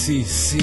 Ty si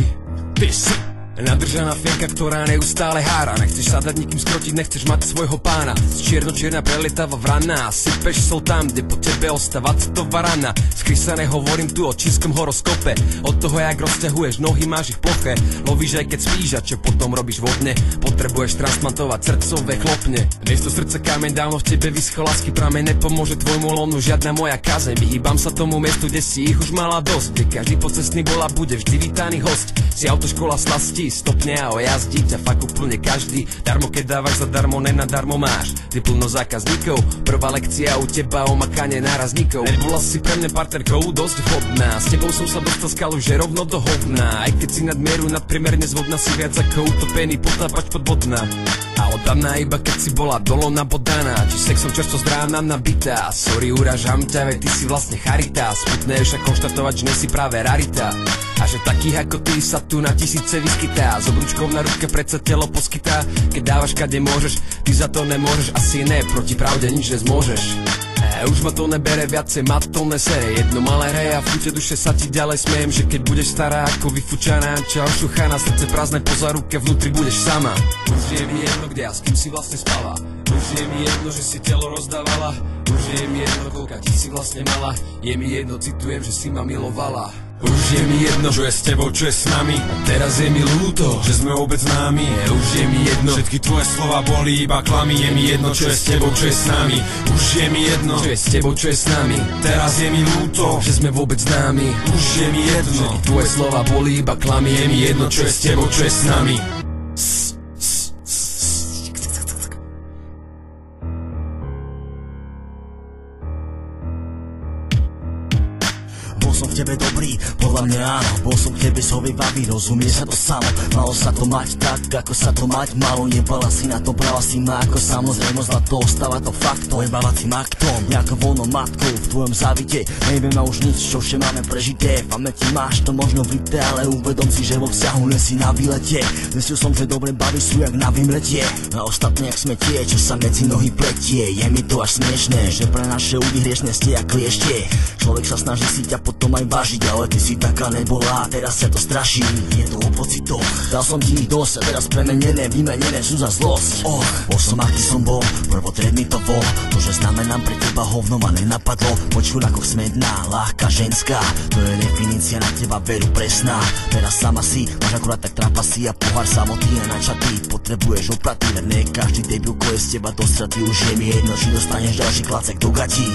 nadržaná fienka, ktorá neustále hára. Nechceš sa dať nikým skrotiť, nechceš mať svojho pána. Z čierno-čierna prelietava vrana, sypeš sol tam, kde po tebe ostáva citová rana. Skry sa nehovorím tu o čínskom horoskope, od toho jak rozťahuješ nohy, máš ich ploché. Lovíš aj keď spíš a čo potom robíš vodne. Potrebuješ transplantovať srdcové chlopne. Miesto srdca kameň, dávno v tebe vyschol lásky prameň. Nepomôže tvojmu lonu žiadna moja kazeň. Vyhýbam sa tomu miestu, kde si ich už mala dosť, kde každý pocestný bola bude vždy vítaný host. Si autoškola slastí, stopne a ojazdí ťa fakt úplne každý. Darmo keď dávaš zadarmo, nenadarmo máš. Ty plno zákazníkov, prvá lekcia u teba o makanie nárazníkov. Nebola si pre mňa partnerkou dosť vhodná, s tebou som sa dostal skalu, že rovno do hovna. Aj keď si nadmieru nadprimerne zvodná, si viac ako utopený potápač podvodná. A oddaná iba keď si bola dolona bodaná, či sexom čerstvo z rána nabitá. Sorry, uražam ťa, veď ty si vlastne charita. Smutné však konštatovať, že nie si práve rarita. A že takých ako ty sa tu na tisíce vyskytá. S obručkou na ruke predsa telo poskytá. Keď dávaš kade môžeš, ty za to nemôžeš. Asi ne, proti pravde nič nezmôžeš. Už ma to nebere, viacej ma to nesere. Jedno malé rej a v chute duše sa ti ďalej smiem, že keď budeš stará ako vyfučaná, čo ošuchaná, srdce prázdne po záruke, vnútri budeš sama. Už je mi jedno kde a s kým si vlastne spala. Už je mi jedno, že si telo rozdávala. Už je mi jedno, koľka ti si vlastne mala. Je mi jedno, citujem, že si ma milovala. Už je mi jedno, čo je s tebou, čo je s nami. A teraz je mi ľúto, že sme vôbec známi. Už je mi jedno, všetky tvoje slova boli iba klamy. Je mi jedno, čo je s tebou, čo je s nami. Už je mi jedno, čo je s tebou, čo je s nami. Teraz je mi ľúto, že sme vôbec známi. Už je mi jedno, všetky tvoje slova boli iba klamy. Je mi jedno, čo je s tebou, čo je s nami. Bol som v tebe dobrý, podľa mňa áno. Bol som k tebe zhovievavý, rozumie sa to samo. Malo sa to mať tak, ako sa to mať malo. Nebala si na to, brala si ma ako samozrejmosť. Na to ostáva to faktom, jebávať si ma k tom nejakou voľnou matkou v tvojom závite. Neviem už nič, čo vše máme prežité. V pamäti máš to možno vité, ale uvedom si, že vo vzťahu nie si na výlete. Zistil som, že dobre baví sú jak na vymletie. A ostatné jak smetie, čo sa medzi nohy pletie. Je mi to až smiešné, že pre naše údy hriešne ste jak kliešte. Človek sa snaží si ťa potom aj vážiť, ale ty si taká nebola, teraz sa to straší. Je to o pocitoch, dal som ti ich dosť a teraz premenené, vymenené sú za zlosť. Bol som aký som bol, prvotredný to bol. To, že znamenám pre teba hovno ma nenapadlo. Počuť ako smedná, ľahká ženská, to je definícia na teba veru presná. Teraz sama si, máš akurát tak trapasy a pohár samotný a načatý. Potrebuješ opratý, ne každý debil, ko je z teba dostratý. Už je mi jedno, či dostaneš ďalší klacek do gatí.